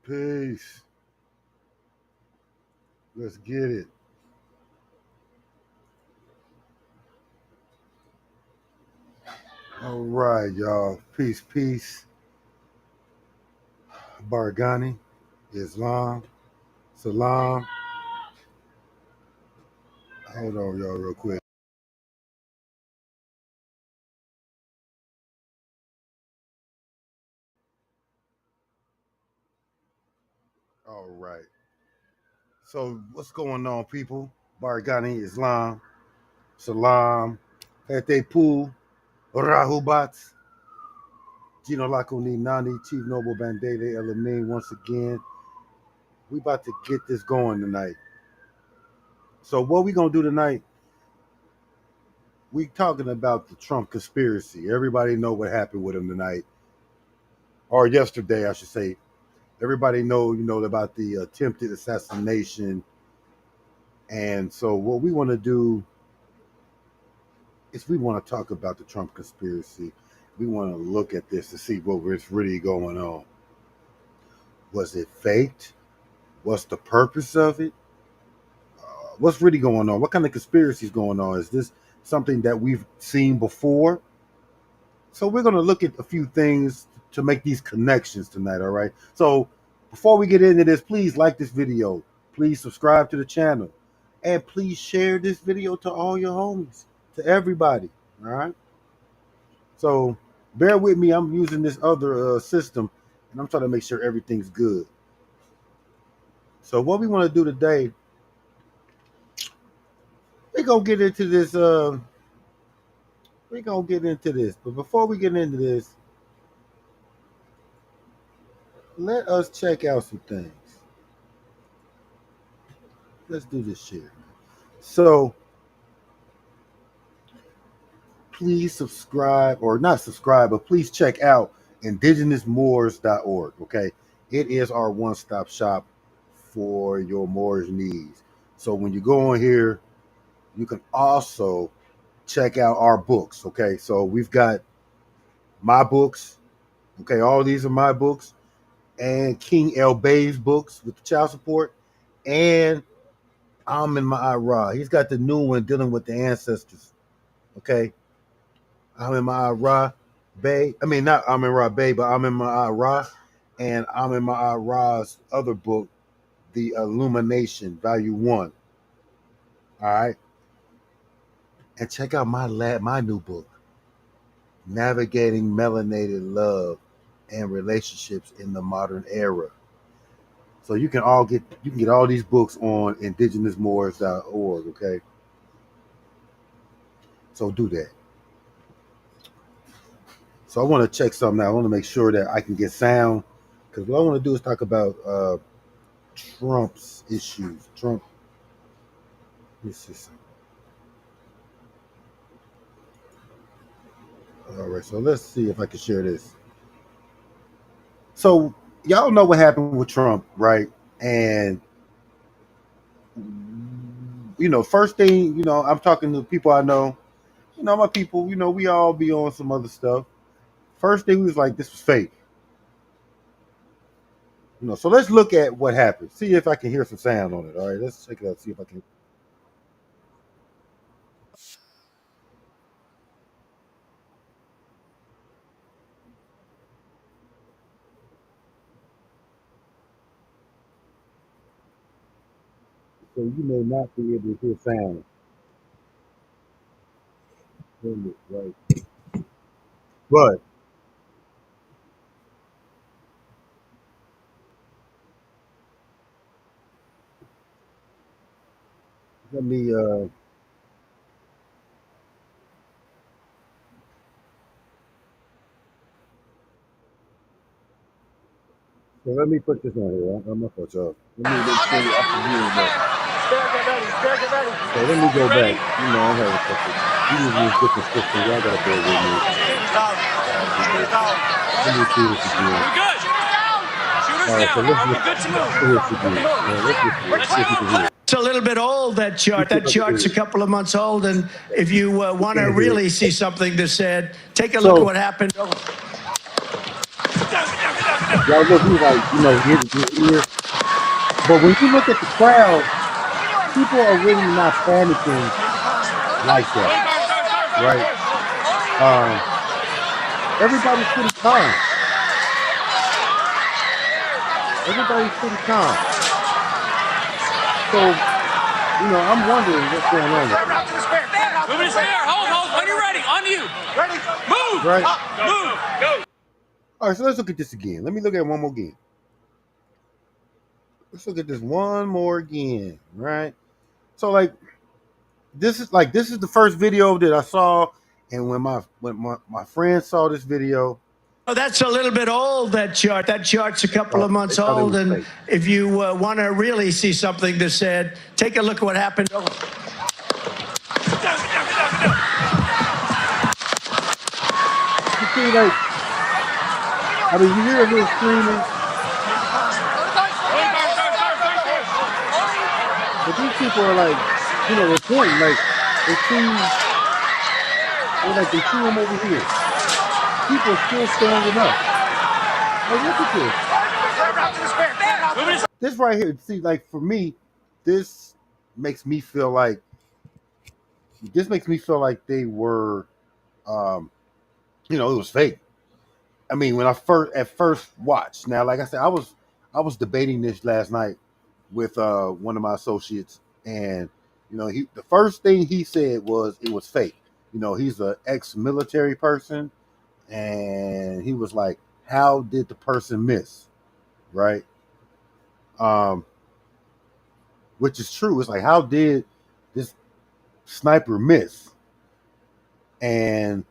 Peace. Let's get it. All right, y'all. Peace, peace. Barghani, Islam, Salam. Hold on, y'all, real quick. All right. So, what's going on, people? Barghani, Islam, Salam, Hete Pu, Rahubat, Gino Lakuni Nani, Chief Noble Bandele and once again. We about to get this going tonight. So, what we gonna do tonight? We talking about the Trump conspiracy. Everybody know what happened with him tonight, or yesterday, I should say. Everybody know, about the attempted assassination. And so what we want to do is we want to talk about the Trump conspiracy. We want to look at this to see what was really going on. Was it faked? What's the purpose of it? What's really going on? What kind of conspiracy is going on? Is this something that we've seen before? So we're going to look at a few things to make these connections tonight, all right? So before we get into this, please like this video. Please subscribe to the channel. And please share this video to all your homies, to everybody, all right? So bear with me. I'm using this other system, and I'm trying to make sure everything's good. So what we want to do today, we're going to get into this. We're going to get into this. But before we get into this, let us check out some things. Let's do this shit. So please subscribe, or not subscribe, but please check out indigenousmoors.org. Okay, it is our one-stop shop for your Moorish needs. So when you go on here, you can also check out our books. Okay, so we've got my books. Okay, all these are my books, and King MLK's books with the child support, and I'm in my Ra. He's got the new one dealing with the ancestors. Okay, I'm in my Ra Bay. I mean, not I'm in Ra Bay, but I'm in my Ra, and I'm in my Ra's other book, The Illumination, Value 1. All right, and check out my new book, Navigating Melanated Love and Relationships in the Modern Era. So you can get all these books on indigenousmoors.org. Okay, so do that. So I want to check something out. I want to make sure that I can get sound, because what I want to do is talk about Trump's issues. Trump. Let me see something. All right, so let's see if I can share this. So y'all know what happened with Trump, right? And first thing, I'm talking to people I know. My people. We all be on some other stuff. First thing we was like, this was fake. So let's look at what happened. See if I can hear some sound on it. All right, let's check it out. See if I can. So you may not be able to hear sound. Right. But let me put this on here. I'm not for y'all. Let me make sure I can hear that. So let me go back. I'm having a couple. You use different systems. Y'all gotta bear with me. Let me see this again. All right, so let's see if you can hear it. It's a little bit old, that chart. That chart's a couple of months old, and if you want to really see something that's said, take a look at what happened. Y'all look, he like, his ear. But when you look at the crowd, people are really not panicking like that, right? Everybody's pretty calm. Everybody's pretty calm. So, I'm wondering what's going on with this. Move it there. Hold. When you're ready, on you. Ready? Move. Right? Move. Go. All right, so let's look at this again. Let me look at it one more again. Let's look at this one more again, right? So this is the first video that I saw, and when my friend saw this video, That's a little bit old, that chart. That chart's a couple of months they thought it old. was And fake. if you want to really see something that's said, take a look at what happened. You see, you hear a little screaming, but these people are reporting, they see him over here. People are still standing up. Look at this. This right here, see, for me, this makes me feel like they were, it was fake. I mean, when I first watched. Now, like I said, I was debating this last night with one of my associates, and the first thing he said was it was fake. He's an ex-military person, and he was like, "How did the person miss?" Right? Which is true. It's like, how did this sniper miss? And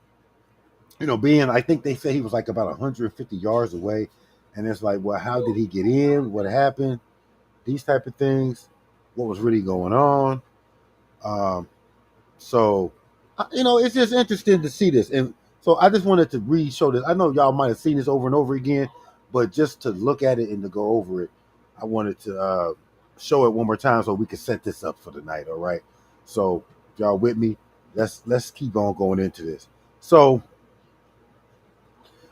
I think they say he was like about 150 yards away, and it's like, well, how did he get in? What happened? These type of things. What was really going on? So, it's just interesting to see this, and so I just wanted to re-show this. I know y'all might have seen this over and over again, but just to look at it and to go over it, I wanted to show it one more time so we can set this up for the night. All right. So, y'all with me? Let's keep on going into this. So,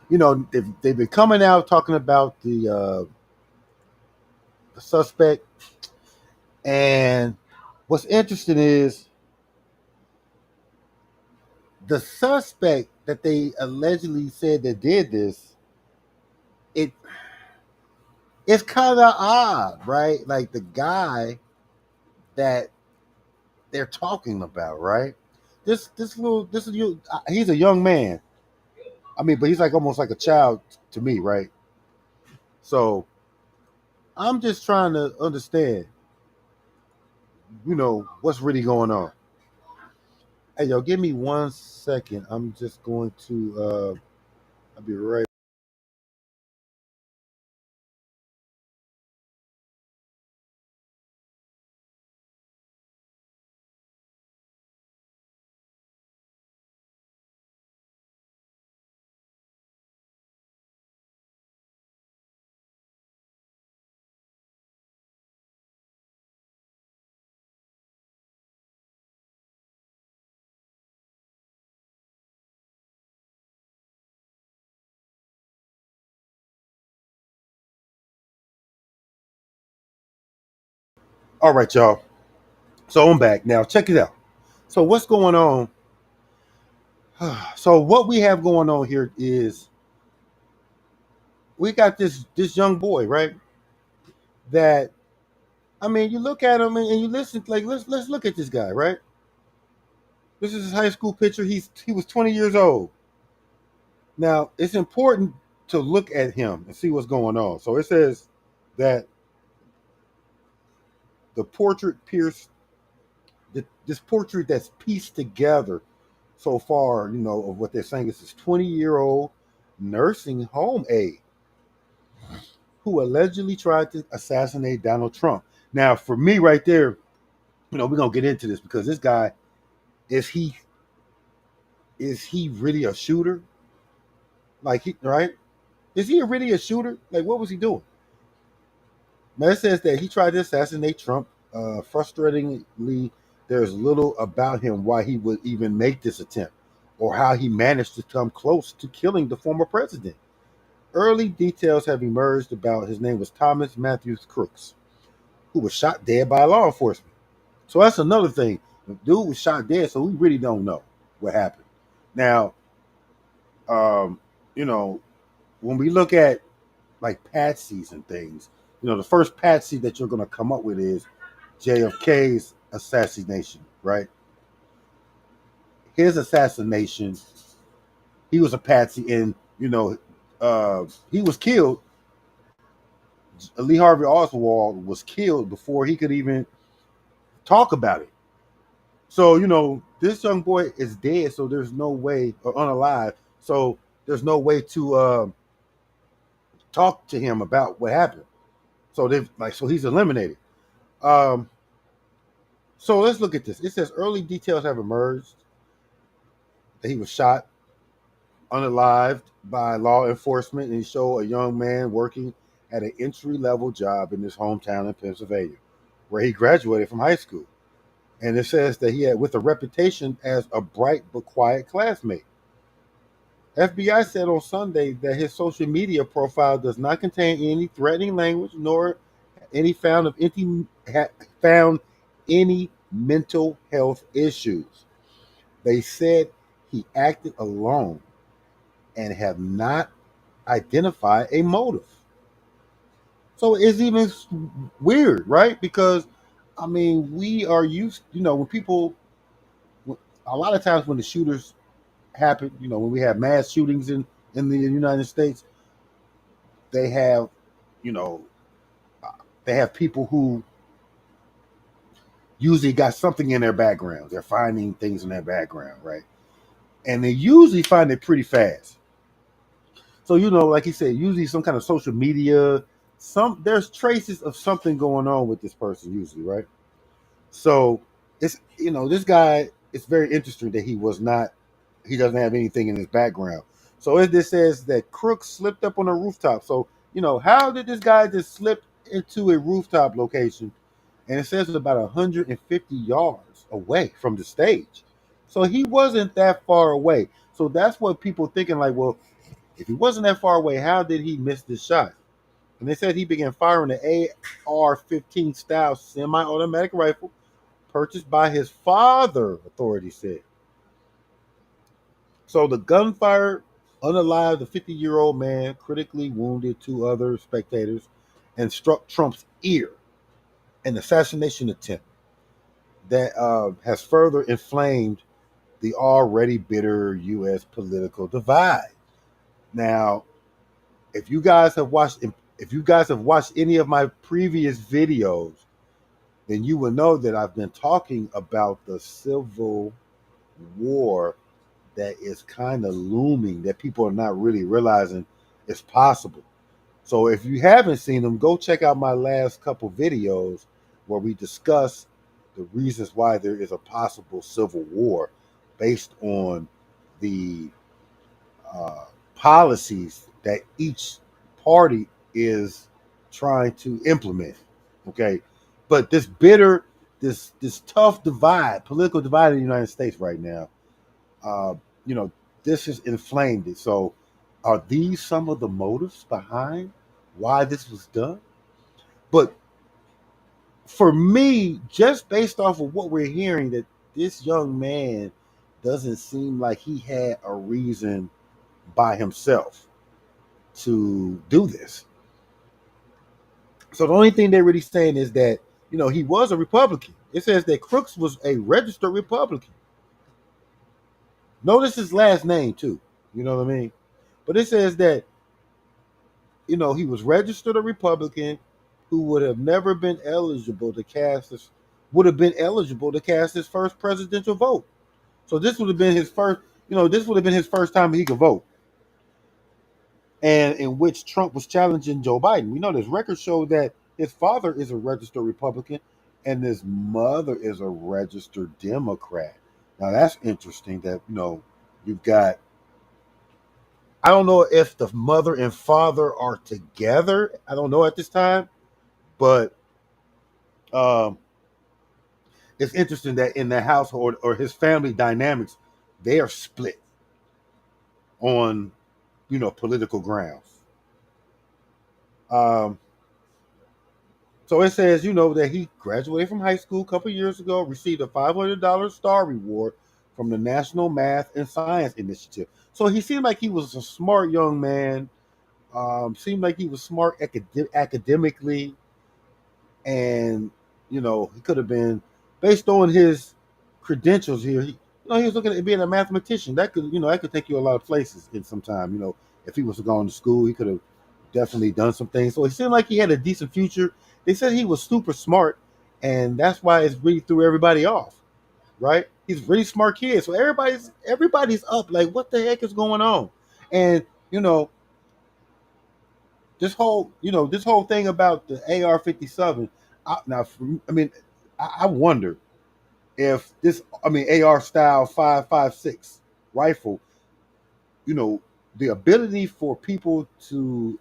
they've been coming out talking about the suspect, and what's interesting is the suspect that they allegedly said that did this. It's kind of odd, right? Like the guy that they're talking about, right? He's a young man. I mean, but he's like almost like a child to me, right? So I'm just trying to understand, what's really going on. Hey, yo, give me 1 second. I'm just going to. I'll be right. All right, y'all. So I'm back now. Check it out. So what's going on? So what we have going on here is we got this young boy, right? That, I mean, you look at him and you listen. Like, let's look at this guy, right? This is his high school picture. He was 20 years old. Now it's important to look at him and see what's going on. So it says that the portrait pierced this portrait that's pieced together so far, of what they're saying is this 20-year-old nursing home aide who allegedly tried to assassinate Donald Trump. Now, for me, right there, we're gonna get into this because this guy is he really a shooter? Like, right? Is he really a shooter? Like, what was he doing? Now it says that he tried to assassinate Trump. Frustratingly, there's little about him why he would even make this attempt, or how he managed to come close to killing the former president. early details have emerged about his name was Thomas Matthews Crooks, who was shot dead by law enforcement. So that's another thing. The dude was shot dead, so we really don't know what happened. Now, um, you know, when we look at like patsies and things, the first patsy that you're going to come up with is JFK's assassination, right? His assassination, he was a patsy, and he was killed. Lee Harvey Oswald was killed before he could even talk about it. So this young boy is dead, so there's no way, or unalive. So there's no way to talk to him about what happened. So so he's eliminated. Um, so let's look at this. It says early details have emerged that he was shot unalived by law enforcement, and he showed a young man working at an entry-level job in his hometown in Pennsylvania, where he graduated from high school. And it says that he had with a reputation as a bright but quiet classmate. FBI said on Sunday that his social media profile does not contain any threatening language nor found any mental health issues. They said he acted alone and have not identified a motive. So it's even weird, right? Because we are used, when people, a lot of times when the shooters happen, when we have mass shootings in the United States, they have, you know, they have people who usually got something in their background. They're finding things in their background, right? And they usually find it pretty fast. So, like he said, usually some kind of social media, there's traces of something going on with this person usually, right? So it's this guy, it's very interesting that he doesn't have anything in his background. So this says that Crooks slipped up on a rooftop. So, how did this guy just slip into a rooftop location? And it says it's about 150 yards away from the stage. So he wasn't that far away. So that's what people thinking, like, well, if he wasn't that far away, how did he miss this shot? And they said he began firing the AR-15 style semi-automatic rifle purchased by his father, authorities said. So the gunfire unalived the 50-year-old man, critically wounded two other spectators, and struck Trump's ear, an assassination attempt that has further inflamed the already bitter U.S. political divide. Now, if you guys have watched any of my previous videos, then you will know that I've been talking about the civil war that is kind of looming, that people are not really realizing is possible. So if you haven't seen them, go check out my last couple videos where we discuss the reasons why there is a possible civil war based on the policies that each party is trying to implement. Okay, but this tough divide, political divide in the United States right now, uh, you know, this has inflamed it. So, are these some of the motives behind why this was done? But for me, just based off of what we're hearing, that this young man doesn't seem like he had a reason by himself to do this. So the only thing they're really saying is that he was a Republican. It says that Crooks was a registered Republican. Notice his last name too. You know what I mean? But it says that he was registered a Republican who would have been eligible to cast his first presidential vote. So this would have been his first. This would have been his first time he could vote, and in which Trump was challenging Joe Biden. We know this records show that his father is a registered Republican and his mother is a registered Democrat. Now that's interesting that you've got, I don't know if the mother and father are together. I don't know at this time, but um, it's interesting that in the household or his family dynamics, they are split on political grounds. Um, so it says, that he graduated from high school a couple years ago, received a $500 star reward from the National Math and Science Initiative. So he seemed like he was a smart young man. Seemed like he was smart academically, and he could have been, based on his credentials here. He was looking at being a mathematician. That could take you a lot of places in some time. If he was going to school, he could have definitely done some things. So it seemed like he had a decent future. They said he was super smart, and that's why it's really threw everybody off. Right? He's a really smart kid, so everybody's up. Like, what the heck is going on? And this whole thing about the AR-57. I wonder if AR style 5.56 rifle, the ability for people to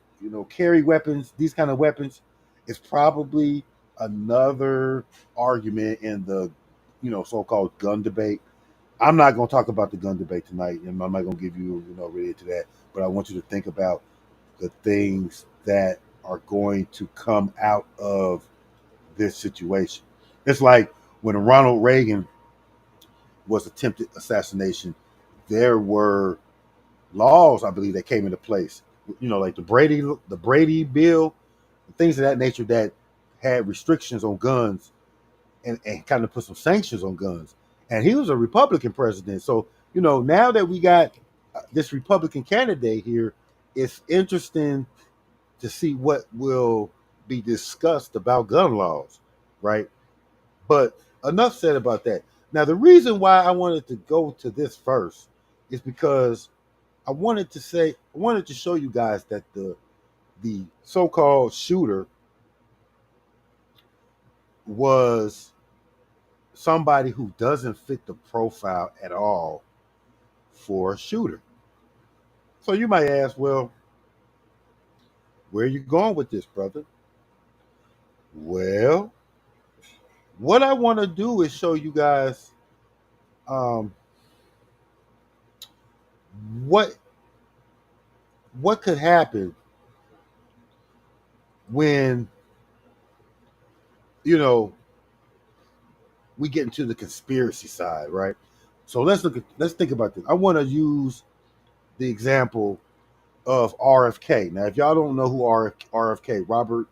carry weapons, these kind of weapons, is probably another argument in the so-called gun debate. I'm not going to talk about the gun debate tonight, and I'm not going to give you really into that. But I want you to think about the things that are going to come out of this situation. It's like when Ronald Reagan was attempted assassination, there were laws, I believe, that came into place. Like the Brady bill, things of that nature that had restrictions on guns, and kind of put some sanctions on guns. And he was a Republican president. So, now that we got this Republican candidate here, it's interesting to see what will be discussed about gun laws, right? But enough said about that. Now, the reason why I wanted to go to this first is because I wanted to show you guys that the so-called shooter was somebody who doesn't fit the profile at all for a shooter. So you might ask, well, where are you going with this, brother? Well, what I want to do is show you guys um, what what could happen when you know we get into the conspiracy side, right? So let's think about this. I want to use the example of RFK. Now, if y'all don't know who RFK, Robert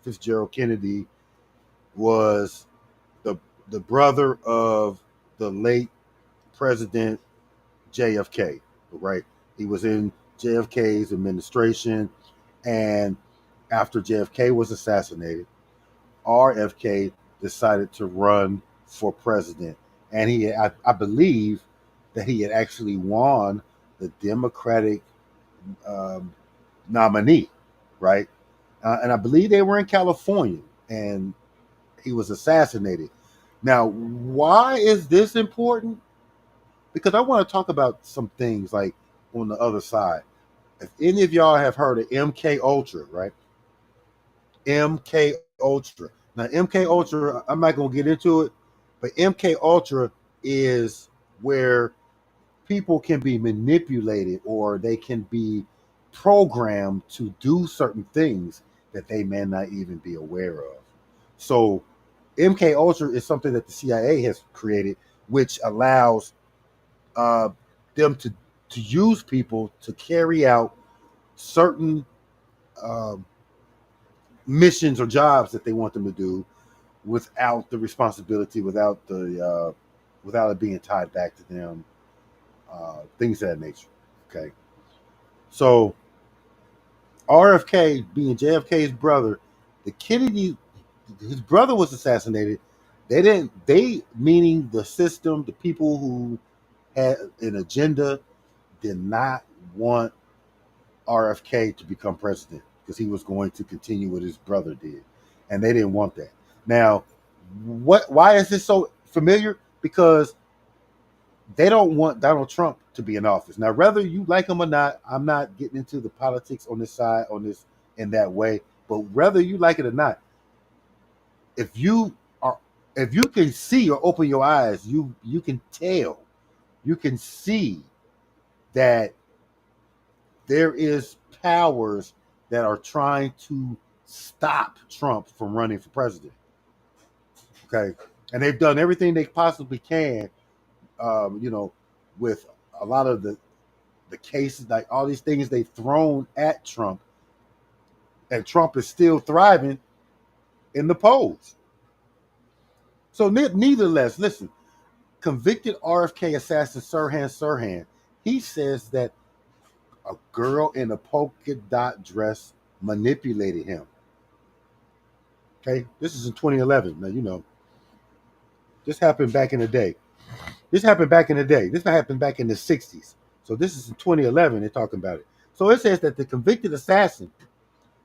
Fitzgerald Kennedy, was the the brother of the late President JFK, right? He was in JFK's administration, and after JFK was assassinated, RFK decided to run for president, and I believe that he had actually won the Democratic um, nominee, right? And I believe they were in California, and he was assassinated. Now, why is this important? Because I want to talk about some things like on the other side. If any of y'all have heard of MK Ultra, right? MK Ultra. Now, MK Ultra, I'm not going to get into it, but MK Ultra is where people can be manipulated, or they can be programmed to do certain things that they may not even be aware of. So MK Ultra is something that the CIA has created, which allows uh, them to use people to carry out certain um missions or jobs that they want them to do without the responsibility, without it being tied back to them, things of that nature. Okay, so RFK being JFK's brother, the Kennedy, his brother was assassinated. They meaning the system, the people who had an agenda, did not want RFK to become president because he was going to continue what his brother did, and they didn't want that. Now, why is this so familiar? Because they don't want Donald Trump to be in office. Now, whether you like him or not, I'm not getting into the politics on this side, on this in that way. But whether you like it or not, if you are, if you can see or open your eyes, you can tell, you can see that there is powers that are trying to stop Trump from running for president. Okay, and they've done everything they possibly can, with a lot of the cases, like all these things they've thrown at Trump, and Trump is still thriving in the polls. So nevertheless, listen, convicted RFK assassin Sirhan, he says that a girl in a polka dot dress manipulated him. Okay, this is in 2011. Now, this happened back in the day. This happened back in the 60s. So this is in 2011. They're talking about it. So it says that the convicted assassin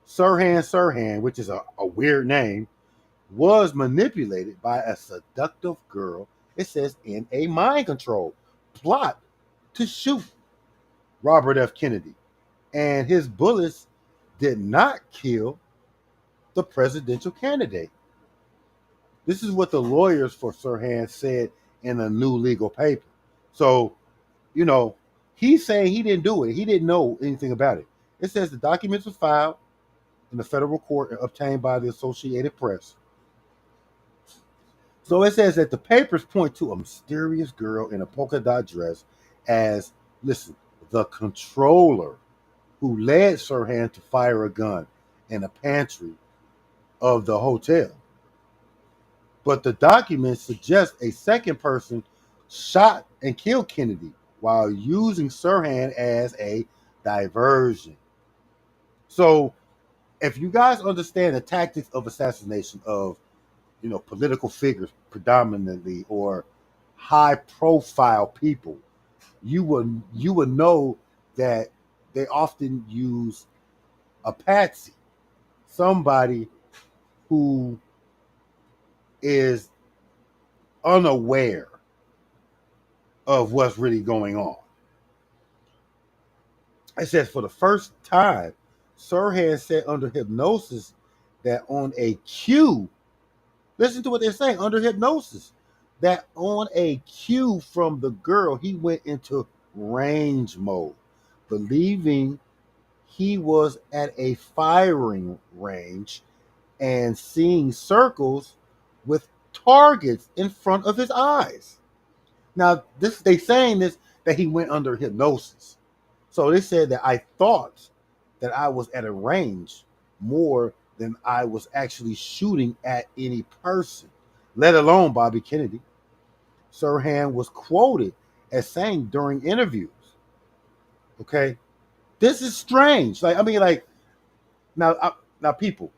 Sirhan, which is a weird name, was manipulated by a seductive girl, it says, in a mind control plot to shoot Robert F. Kennedy. And his bullets did not kill the presidential candidate. This is what the lawyers for Sirhan said in a new legal paper. So, he's saying he didn't do it. He didn't know anything about it. It says the documents were filed in the federal court and obtained by the Associated Press. So it says that the papers point to a mysterious girl in a polka dot dress as, listen, the controller who led Sirhan to fire a gun in a pantry of the hotel. But the documents suggest a second person shot and killed Kennedy while using Sirhan as a diversion. So if you guys understand the tactics of assassination of political figures predominantly, or high profile people, you would know that they often use a patsy, somebody who is unaware of what's really going on. It says for the first time, Sirhan said under hypnosis that on a cue, listen to what they're saying, under hypnosis, that on a cue from the girl, he went into range mode, believing he was at a firing range and seeing circles with targets in front of his eyes. Now, they saying this, that he went under hypnosis. So they said that I thought that I was at a range more than I was actually shooting at any person, let alone Bobby Kennedy. Sirhan was quoted as saying during interviews, okay, this is strange. Now, people,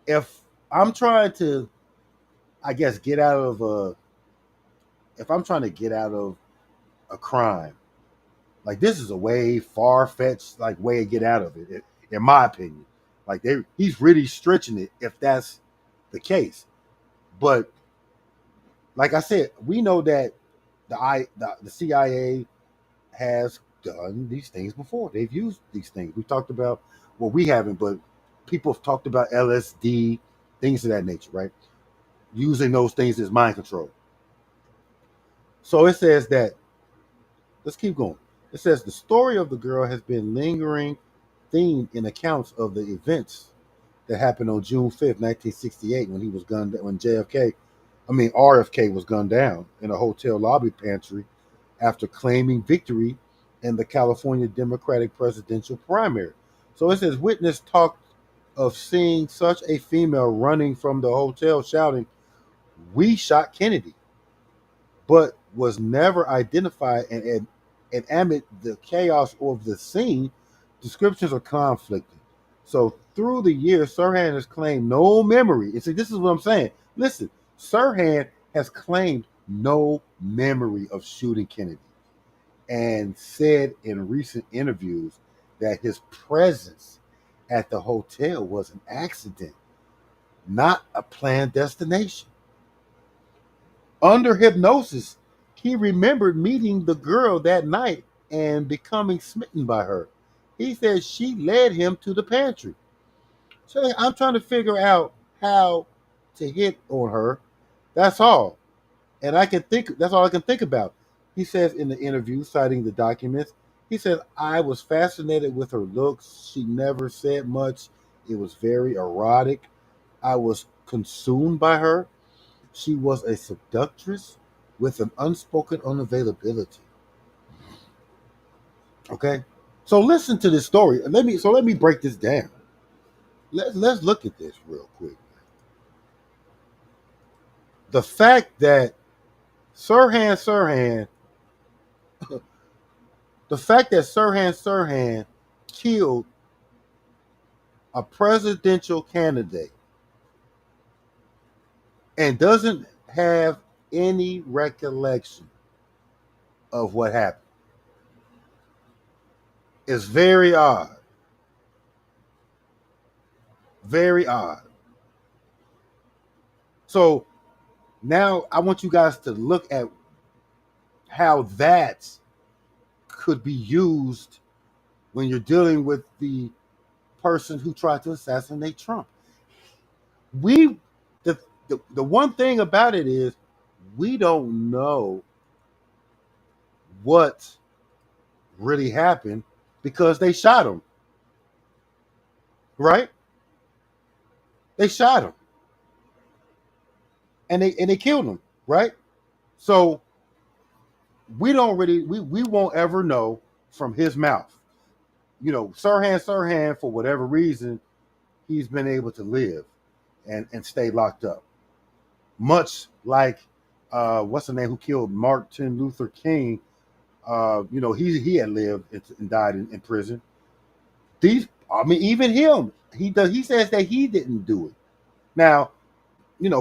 if I'm trying to, I guess, if I'm trying to get out of a crime, like, this is a way far-fetched, way to get out of it, in my opinion. He's really stretching it if that's the case. But like I said, we know that the CIA has done these things before. They've used these things. We talked about, well, we haven't, but people have talked about LSD, things of that nature, right? Using those things as mind control. So it says that, let's keep going. It says the story of the girl has been lingering theme in accounts of the events that happened on June 5th, 1968, when RFK was gunned down in a hotel lobby pantry after claiming victory in the California Democratic presidential primary. So it says witness talked of seeing such a female running from the hotel shouting, "We shot Kennedy," but was never identified, and amid the chaos of the scene, descriptions are conflicting. So through the years, Sirhan has claimed no memory. And see, this is what I'm saying. Listen, Sirhan has claimed no memory of shooting Kennedy, and said in recent interviews that his presence at the hotel was an accident, not a planned destination. Under hypnosis, he remembered meeting the girl that night and becoming smitten by her. He says she led him to the pantry. So I'm trying to figure out how to hit on her. That's all. And that's all I can think about. He says in the interview, citing the documents, He said, I was fascinated with her looks. She never said much. It was very erotic. I was consumed by her. She was a seductress with an unspoken unavailability. Okay? So listen to this story. Let me break this down. Let's look at this real quick. The fact that Sirhan, the fact that Sirhan killed a presidential candidate and doesn't have any recollection of what happened is very odd. Very odd. So now I want you guys to look at how that could be used when you're dealing with the person who tried to assassinate Trump. We the one thing about it is we don't know what really happened because they shot him. Right? They shot him. And they killed him, right? So we won't ever know from his mouth. Sirhan, for whatever reason, he's been able to live and stay locked up. Much like what's the name who killed Martin Luther King. He had lived and died in prison. Even him, he says that he didn't do it. Now,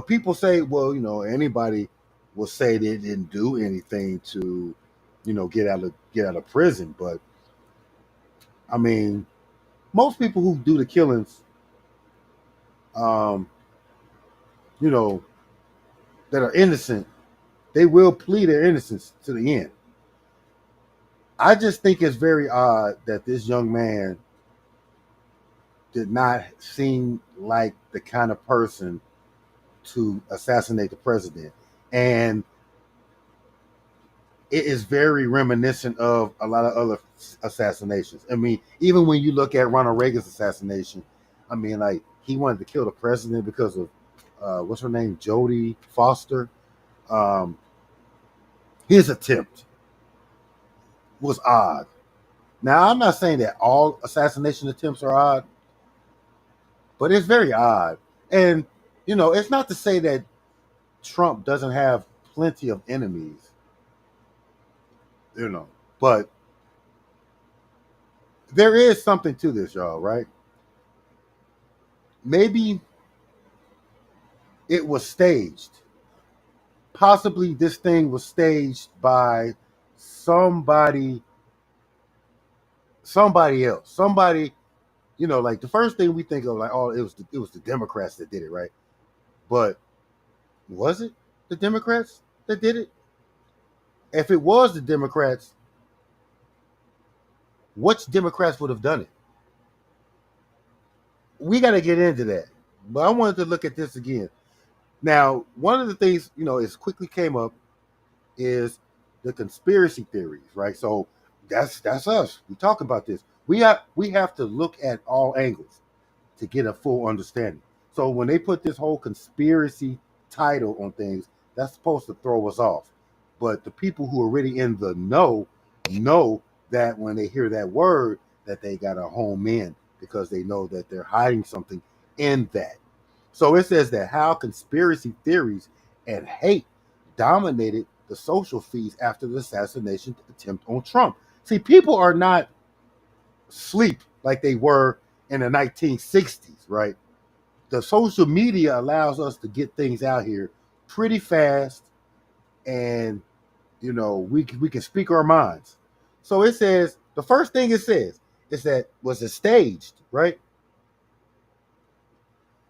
people say, well, anybody will say they didn't do anything to, get out of prison. But I mean, most people who do the killings, um, you know, that are innocent, they will plead their innocence to the end. I just think it's very odd that this young man did not seem like the kind of person to assassinate the president. And it is very reminiscent of a lot of other assassinations. I mean, even when you look at Ronald Reagan's assassination, I mean, like he wanted to kill the president because of what's her name, Jodie Foster. Um, his attempt was odd. Now, I'm not saying that all assassination attempts are odd, but it's very odd. And it's not to say that Trump doesn't have plenty of enemies, but there is something to this, y'all, right? Maybe it was staged. Possibly this thing was staged by somebody else. Somebody, like the first thing we think of, like, oh, it was the Democrats that did it, right? But was it the Democrats that did it? If it was the Democrats, which Democrats would have done it? We got to get into that. But I wanted to look at this again. Now, one of the things, is quickly came up is the conspiracy theories, right? So that's us. We talk about this. We have to look at all angles to get a full understanding. So when they put this whole conspiracy title on things, that's supposed to throw us off. But the people who are really in the know that when they hear that word, that they got to home in because they know that they're hiding something in that. So it says that how conspiracy theories and hate dominated the social feeds after the assassination attempt on Trump. See, people are not asleep like they were in the 1960s, right? The social media allows us to get things out here pretty fast, and we can speak our minds. So it says the first thing it says is that was it staged, right?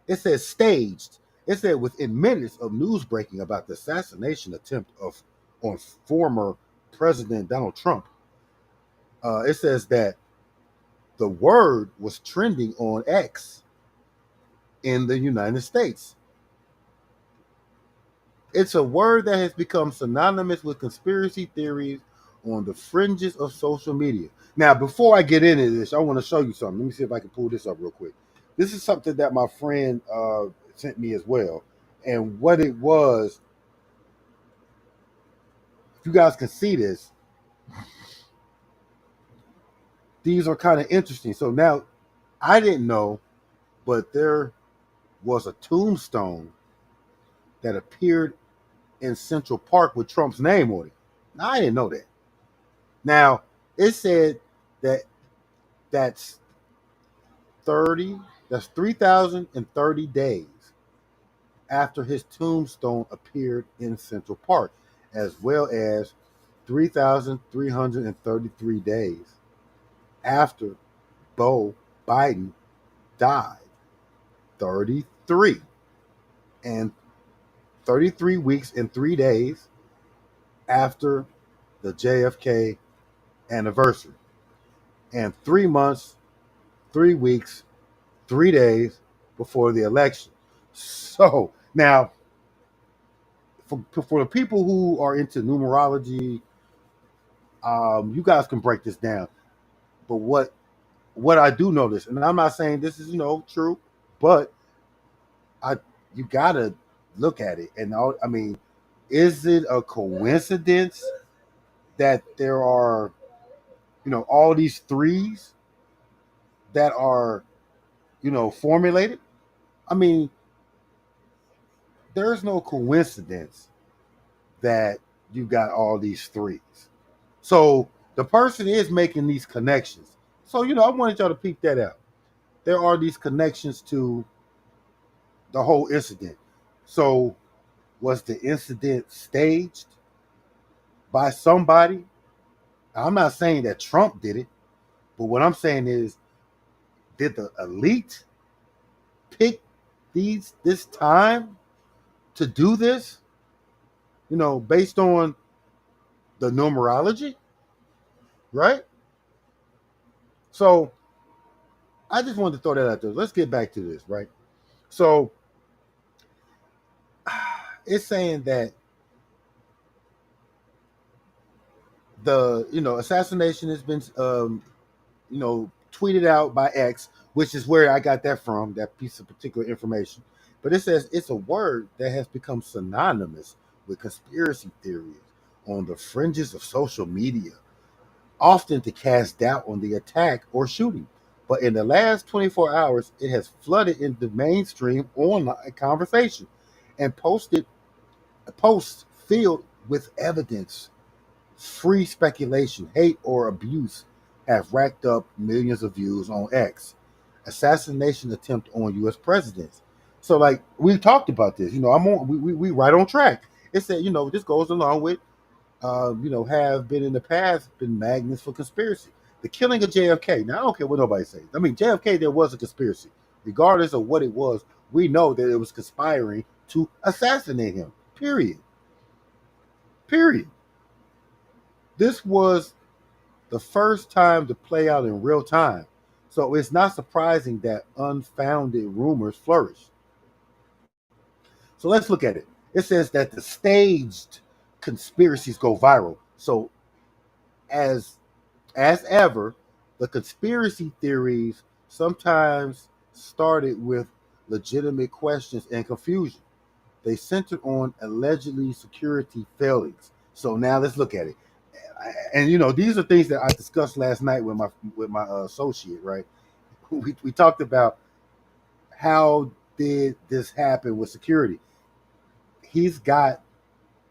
It says staged. It said within minutes of news breaking about the assassination attempt on former President Donald Trump, it says that the word was trending on X in the United States. It's a word that has become synonymous with conspiracy theories on the fringes of social media. Now, before I get into this, I want to show you something. Let me see if I can pull this up real quick. This is something that my friend sent me as well. And what it was, if you guys can see this, these are kind of interesting. So now, I didn't know, but there was a tombstone that appeared in Central Park with Trump's name on it. Now, I didn't know that. Now, it said that that's 3,030 days after his tombstone appeared in Central Park, as well as 3,333 days after Beau Biden died. 33 and 33 weeks and 3 days after the JFK anniversary, and 3 months, 3 weeks, 3 days before the election. So now, for the people who are into numerology, you guys can break this down. But what I do notice, and I'm not saying this is true, but you gotta look at it. And I mean, is it a coincidence that there are all these threes that are formulated? I mean, there's no coincidence that you got all these threes. So the person is making these connections. So I wanted y'all to peep that out. There are these connections to the whole incident. So was the incident staged by somebody? I'm not saying that Trump did it, but what I'm saying is, did the elite pick this time to do this? Based on the numerology, right? So I just wanted to throw that out there. Let's get back to this, right? So it's saying that the assassination has been tweeted out by X, which is where I got that from, that piece of particular information. But it says it's a word that has become synonymous with conspiracy theories on the fringes of social media, often to cast doubt on the attack or shooting. But in the last 24 hours, it has flooded into mainstream online conversation and posts filled with evidence. Free speculation, hate, or abuse have racked up millions of views on X. Assassination attempt on U.S. presidents. So, like we talked about this, I'm on. We right on track. It said, this goes along with, have been in the past been magnets for conspiracy. The killing of JFK. Now, I don't care what nobody says. I mean, JFK, there was a conspiracy, regardless of what it was. We know that it was conspiring to assassinate him. Period. Period. This was the first time to play out in real time. So it's not surprising that unfounded rumors flourish. So let's look at it. It says that the staged conspiracies go viral. So as ever, the conspiracy theories sometimes started with legitimate questions and confusion. They centered on allegedly security failings. So now let's look at it. And these are things that I discussed last night with my associate, right? We talked about how did this happen with security. He's got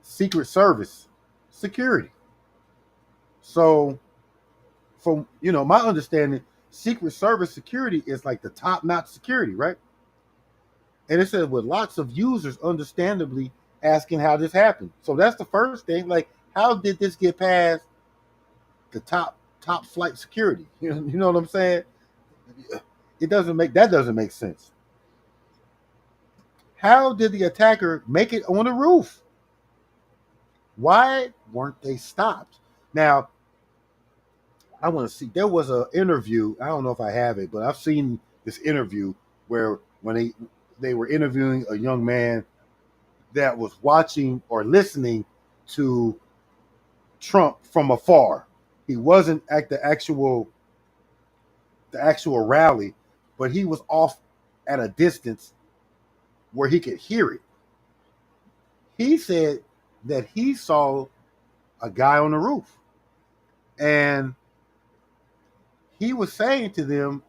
Secret Service security. So from my understanding, Secret Service security is like the top-notch security, right? And it said with lots of users understandably asking how this happened. So that's the first thing. Like, how did this get past the top flight security? You know what I'm saying? That doesn't make sense. How did the attacker make it on the roof? Why weren't they stopped? Now, I want to see. There was an interview. I don't know if I have it, but I've seen this interview where when they were interviewing a young man that was watching or listening to Trump from afar. He wasn't at the actual rally, but he was off at a distance where he could hear it. He said that he saw a guy on the roof, and he was saying to them,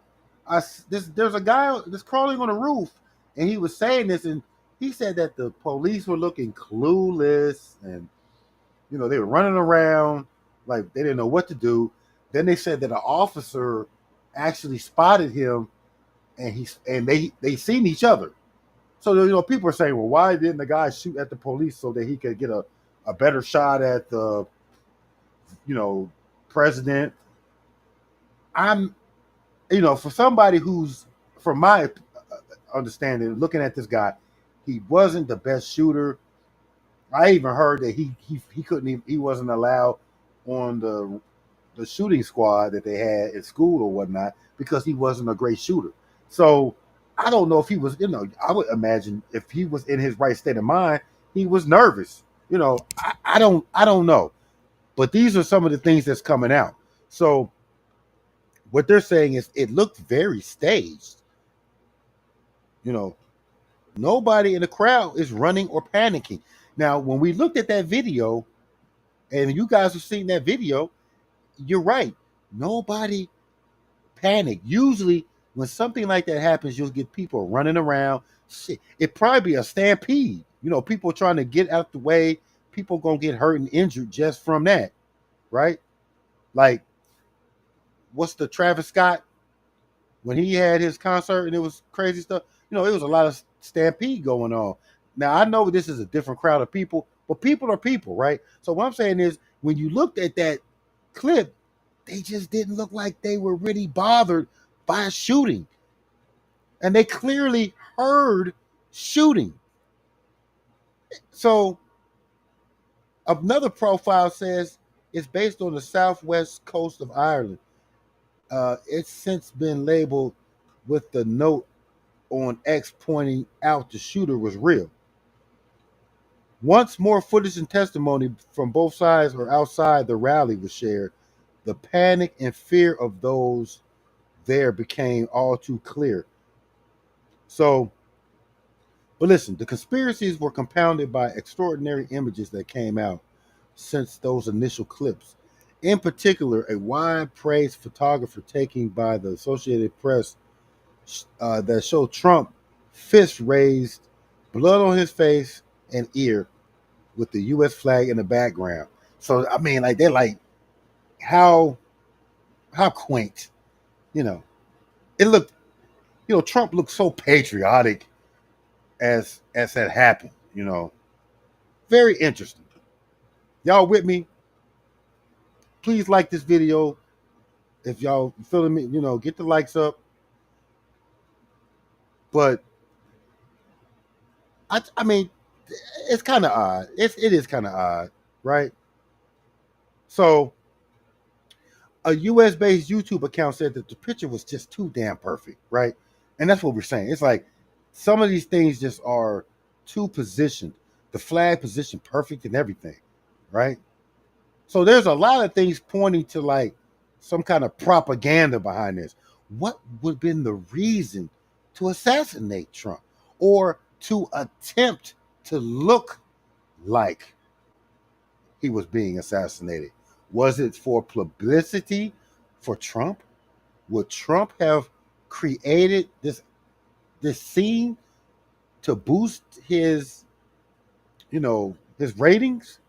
there's a guy that's crawling on the roof," and he was saying this, and he said that the police were looking clueless, and they were running around like they didn't know what to do. Then they said that an officer actually spotted him, and they seen each other. So people are saying, well, why didn't the guy shoot at the police so that he could get a better shot at the president? I'm for somebody who's, from my understanding, looking at this guy, he wasn't the best shooter. I even heard that he couldn't even, he wasn't allowed on the shooting squad that they had at school or whatnot because he wasn't a great shooter. So I don't know if he was, I would imagine if he was in his right state of mind, he was nervous. I don't know. But these are some of the things that's coming out. So what they're saying is it looked very staged. Nobody in the crowd is running or panicking. Now, when we looked at that video, and you guys have seen that video, you're right. Nobody panicked. Usually, when something like that happens, you'll get people running around. Shit, it probably be a stampede. People trying to get out the way. People gonna get hurt and injured just from that, right? Like, what's the Travis Scott when he had his concert and it was crazy stuff? It was a lot of stampede going on. Now, I know this is a different crowd of people, but people are people, right? So what I'm saying is, when you looked at that clip, they just didn't look like they were really bothered by a shooting. And they clearly heard shooting. So another profile says it's based on the southwest coast of Ireland. It's since been labeled with the note on X pointing out the shooter was real. Once more footage and testimony from both sides or outside the rally was shared, the panic and fear of those there became all too clear. So, but listen, the conspiracies were compounded by extraordinary images that came out since those initial clips. In particular, a wide praised photographer taken by the Associated Press that showed Trump fist raised, blood on his face and ear, with the U.S. flag in the background. So I mean, like, they're like, how quaint, It looked, Trump looked so patriotic as that happened. Very interesting. Y'all with me? Please like this video. If y'all feeling me, get the likes up. But I mean, it's kind of odd. It is kind of odd, right? So a U.S. based YouTube account said that the picture was just too damn perfect, right? And that's what we're saying. It's like some of these things just are too positioned. The flag positioned perfect and everything, right? So there's a lot of things pointing to like some kind of propaganda behind this. What would have been the reason to assassinate Trump or to attempt to look like he was being assassinated? Was it for publicity for Trump? Would Trump have created this scene to boost his his ratings?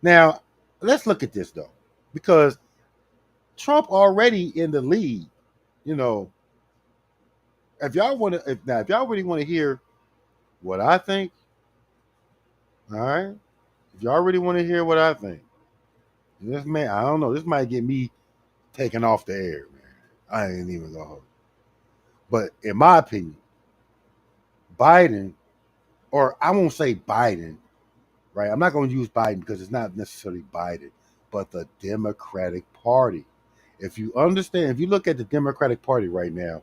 Now, let's look at this though, because Trump already in the lead. If y'all really want to hear what I think, all right. If y'all really want to hear what I think, this man, I don't know, this might get me taken off the air, man. I ain't even gonna hold. But in my opinion, Biden, or I won't say Biden, right? I'm not going to use Biden because it's not necessarily Biden, but the Democratic Party. If you understand, if you look at the Democratic Party right now,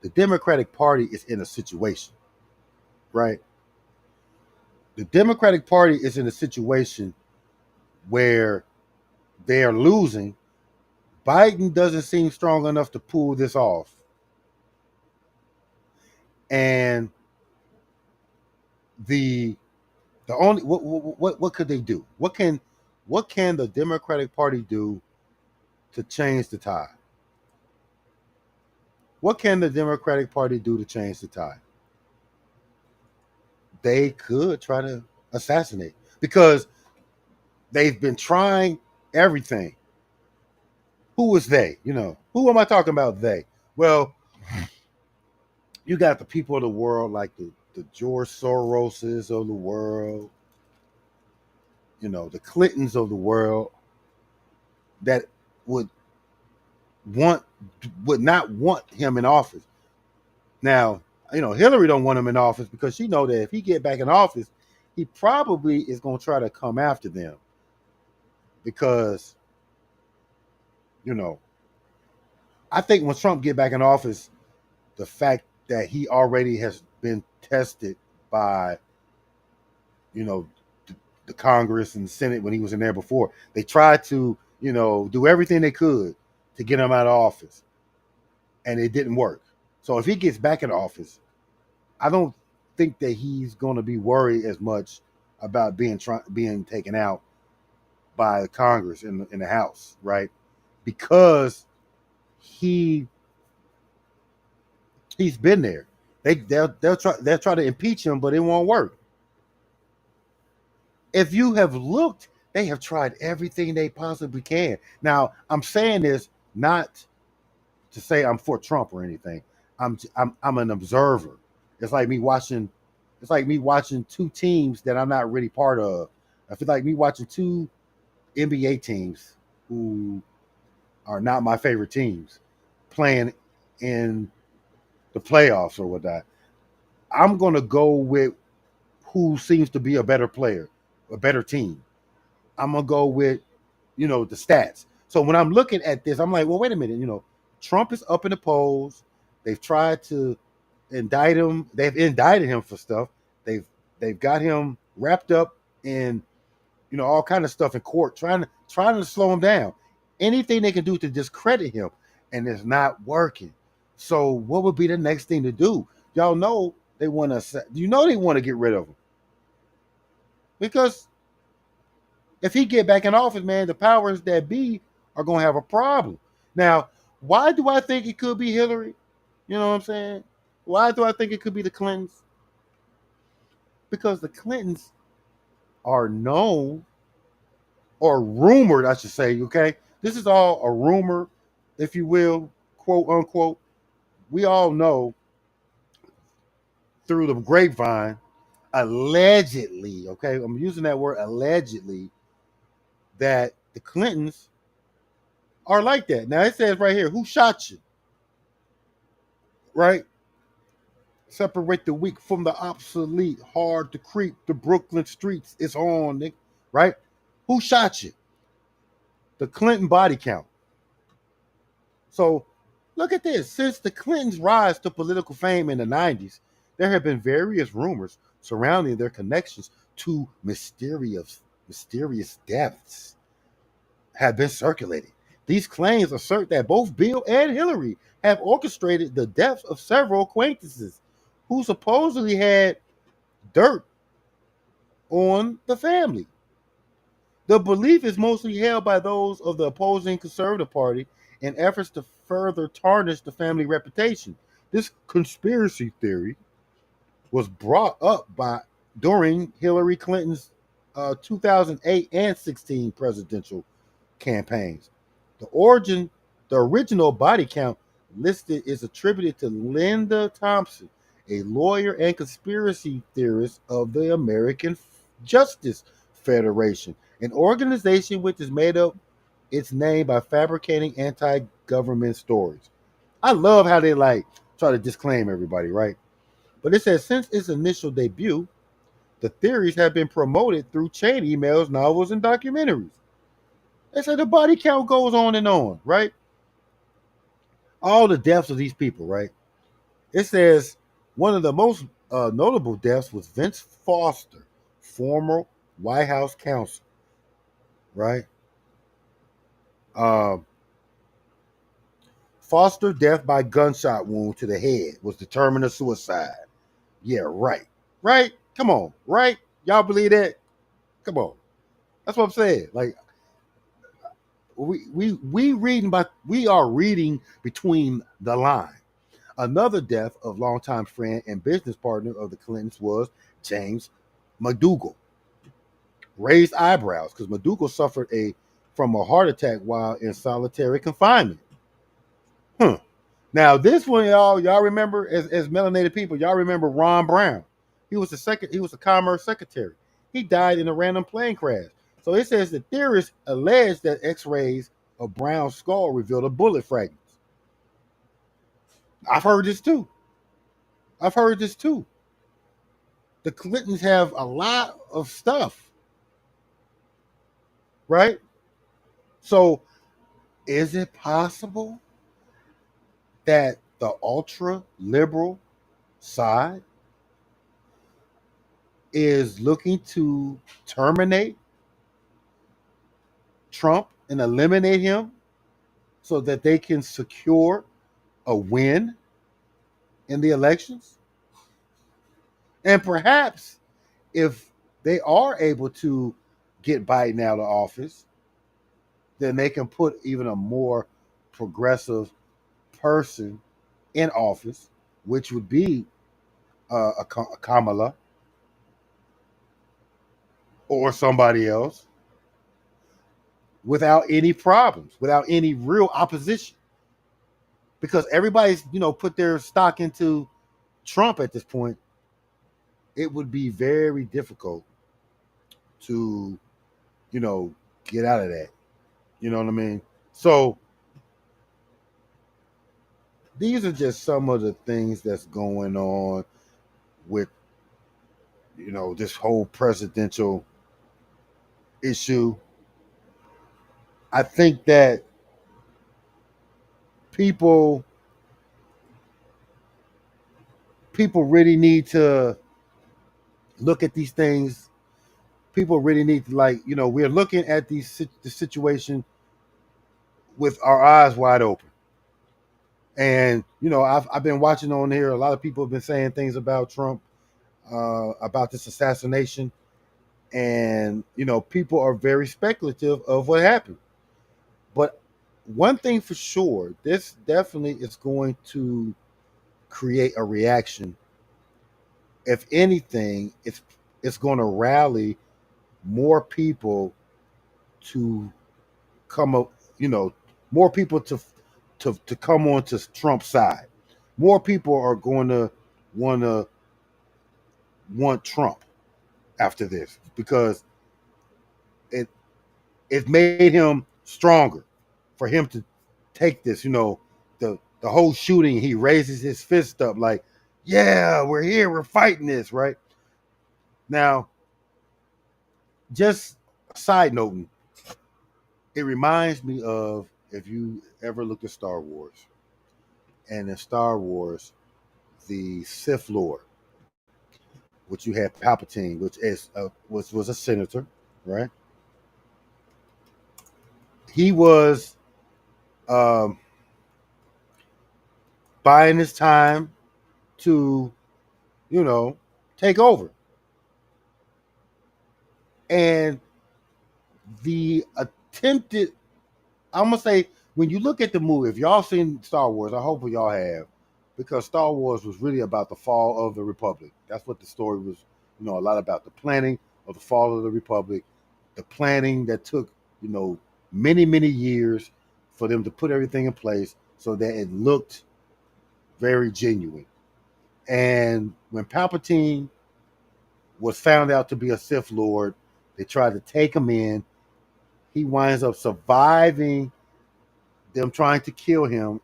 the Democratic Party is in a situation, right? The Democratic Party is in a situation where they are losing, Biden doesn't seem strong enough to pull this off. And the only what could they do? What can the Democratic Party do to change the tide? What can the Democratic Party do to change the tide? They could try to assassinate, because they've been trying everything. Who is they? Who am I talking about? They. Well, you got the people of the world, like the George Soroses of the world, the Clintons of the world, that would not want him in office. Now, Hillary don't want him in office because she know that if he get back in office, he probably is going to try to come after them, because I think when Trump get back in office, the fact that he already has been tested by the Congress and the Senate when he was in there before, they tried to do everything they could to get him out of office, and it didn't work. So if he gets back in office, I don't think that he's going to be worried as much about being taken out by the Congress in the House, right? Because he's been there. They'll try to impeach him, but it won't work. If you have looked, they have tried everything they possibly can. Now, I'm saying this not to say I'm for Trump or anything. I'm an observer. It's like me watching two teams that I'm not really part of. I feel like me watching two NBA teams who are not my favorite teams playing in the playoffs or whatnot. I'm going to go with who seems to be a better player, a better team. I'm going to go with, the stats. So when I'm looking at this, I'm like, well, wait a minute. Trump is up in the polls. They've tried to indict him. They've indicted him for stuff. They've got him wrapped up in, all kind of stuff in court, trying to slow him down. Anything they can do to discredit him, and it's not working. So what would be the next thing to do? Y'all know they want to. They want to get rid of him, because if he get back in office, man, the powers that be are going to have a problem. Now, why do I think it could be Hillary? You know what I'm saying? Why do I think it could be the Clintons? Because the Clintons are known, or rumored, I should say, okay? This is all a rumor, if you will, quote unquote. We all know through the grapevine, allegedly, okay? I'm using that word allegedly, that the Clintons are like that. Now, it says right here, who shot you? Right? Separate the weak from the obsolete. Hard to creep the Brooklyn streets. It's on, nigga. Right? Who shot you? The Clinton body count. So, look at this. Since the Clintons' rise to political fame in the 90s, there have been various rumors surrounding their connections to mysterious deaths have been circulating. These claims assert that both Bill and Hillary have orchestrated the deaths of several acquaintances who supposedly had dirt on the family. The belief is mostly held by those of the opposing Conservative Party in efforts to further tarnish the family reputation. This conspiracy theory was brought up during Hillary Clinton's 2008 and 16 presidential campaigns. The original body count listed is attributed to Linda Thompson, a lawyer and conspiracy theorist of the American Justice Federation, an organization which has made up its name by fabricating anti-government stories. I love how they try to disclaim everybody, right? But it says since its initial debut, the theories have been promoted through chain emails, novels, and documentaries. They say the body count goes on and on, right? All the deaths of these people, right? It says one of the most notable deaths was Vince Foster, former White House counsel. right? Um, Foster death by gunshot wound to the head was determined a suicide. Yeah, right. Right? Come on, right? Y'all believe that? Come on. That's what I'm saying. Like we are reading between the line. Another death of longtime friend and business partner of the Clintons was James McDougal. Raised eyebrows because McDougal suffered from a heart attack while in solitary confinement. Huh. Now this one, y'all remember as melanated people, y'all remember Ron Brown. He was the commerce secretary. He died in a random plane crash. So it says the theorists allege that X-rays of Brown's skull revealed a bullet fragments. I've heard this too. I've heard this too. The Clintons have a lot of stuff, right? So is it possible that the ultra liberal side is looking to terminate Trump and eliminate him so that they can secure a win in the elections? And perhaps if they are able to get Biden out of office, then they can put even a more progressive person in office, which would be a Kamala or somebody else, without any problems, without any real opposition. Because everybody's, put their stock into Trump at this point, it would be very difficult to, get out of that. You know what I mean? So these are just some of the things that's going on with, this whole presidential issue. I think that people really need to look at these things. People really need to, we're looking at the situation with our eyes wide open. And I've been watching on here. A lot of people have been saying things about Trump, about this assassination, and people are very speculative of what happened. But one thing for sure, this definitely is going to create a reaction. If anything, it's going to rally more people to come up, more people to come on to Trump's side. More people are going to want Trump after this because it made him stronger for him to take this. The whole shooting, he raises his fist up like, yeah, we're here, we're fighting this, right? Now, just a side note, it reminds me of, if you ever looked at Star Wars, and in Star Wars, the Sith Lord, which you had Palpatine, which was a senator, right? He was um, buying his time to, take over. And the attempted, I'm gonna say, when you look at the movie, if y'all seen Star Wars, I hope y'all have, because Star Wars was really about the fall of the Republic. That's what the story was, a lot about the planning of the fall of the Republic, the planning that took, many, many years for them to put everything in place so that it looked very genuine. And when Palpatine was found out to be a Sith Lord, they tried to take him in. He winds up surviving them trying to kill him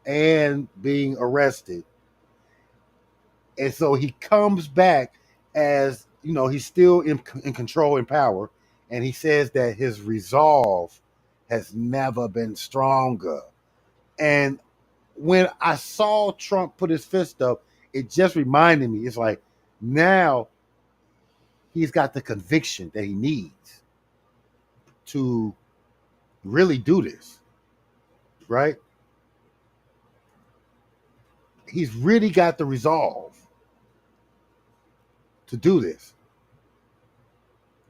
and being arrested. And so he comes back as, he's still in control and power. And he says that his resolve has never been stronger. And when I saw Trump put his fist up, it just reminded me, it's like, now he's got the conviction that he needs to really do this, right? He's really got the resolve to do this.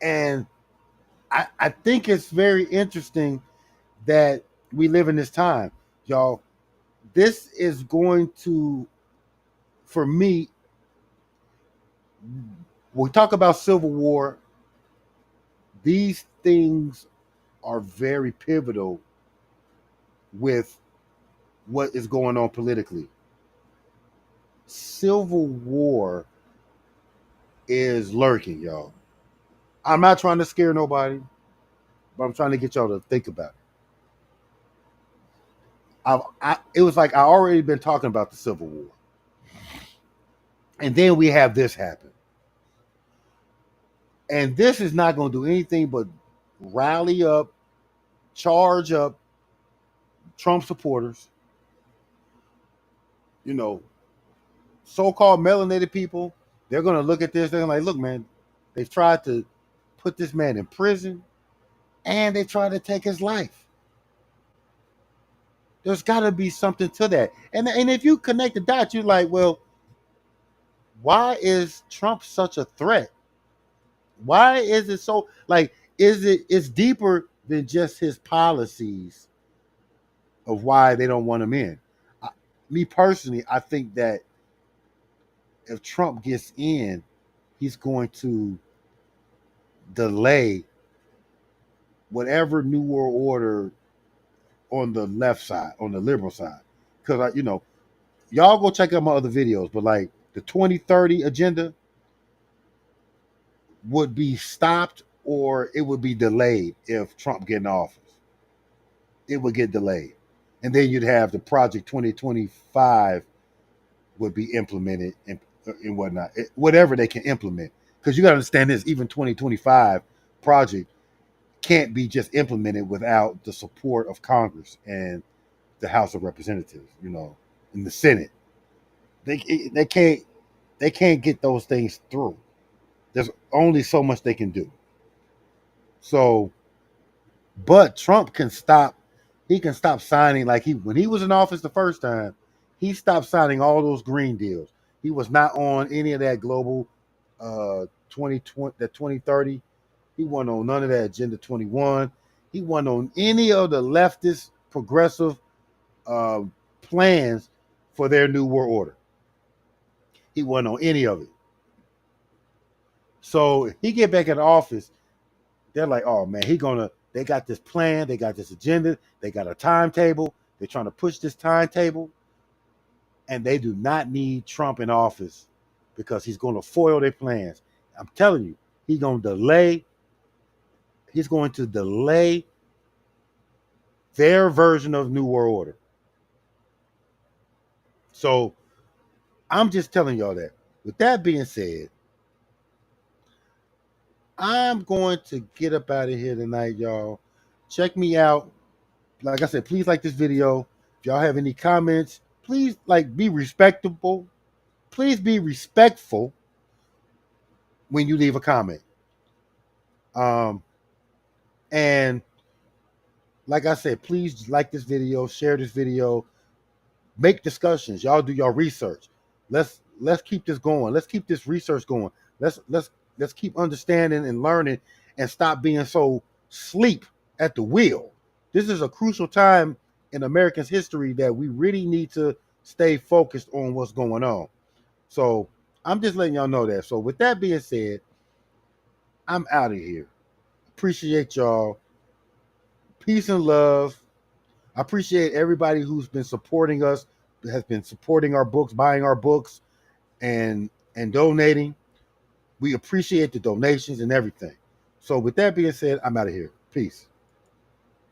And I think it's very interesting that we live in this time, y'all. This is going to, for me, we talk about civil war. These things are very pivotal with what is going on politically. Civil war is lurking, y'all. I'm not trying to scare nobody, but I'm trying to get y'all to think about it. It was like I already been talking about the Civil War. And then we have this happen. And this is not going to do anything but rally up, charge up Trump supporters, you know, so-called melanated people. They're going to look at this. They're like, look, man, they've tried to put this man in prison and they tried to take his life. There's got to be something to that. And if you connect the dots, you're like, well, why is Trump such a threat? Why is it so, like, it's deeper than just his policies of why they don't want him in. Me personally, I think that if Trump gets in, he's going to delay whatever New World Order on the left side, on the liberal side. Because, y'all go check out my other videos, but like the 2030 agenda would be stopped or it would be delayed if Trump get in office. It would get delayed. And then you'd have the Project 2025 would be implemented and whatnot, whatever they can implement. Because you got to understand this, even 2025 project can't be just implemented without the support of Congress and the House of Representatives, in the Senate. They can't get those things through. There's only so much they can do. So, but Trump can stop. He can stop signing when he was in office the first time. He stopped signing all those green deals. He was not on any of that global 2020, that 2030. He wasn't on none of that Agenda 21. He wasn't on any of the leftist progressive plans for their new world order. He wasn't on any of it. So if he get back in office, they're like, oh man, they got this plan, they got this agenda, they got a timetable, they're trying to push this timetable, and they do not need Trump in office because he's going to foil their plans. I'm telling you, he's going to delay their version of New World Order. So I'm just telling y'all that. With that being said, I'm going to get up out of here tonight, y'all. Check me out. Like I said, please like this video. If y'all have any comments, please be respectable. Please be respectful when you leave a comment. And like I said, please like this video, share this video, make discussions. Y'all do your research. Let's keep this going. Let's keep this research going. Let's keep understanding and learning and stop being so sleep at the wheel. This is a crucial time in Americans' history that we really need to stay focused on what's going on. So I'm just letting y'all know that. So with that being said, I'm out of here. Appreciate y'all. Peace and love. I appreciate everybody who's been supporting us, has been supporting our books, buying our books, and donating. We appreciate the donations and everything. So with that being said, I'm out of here. Peace.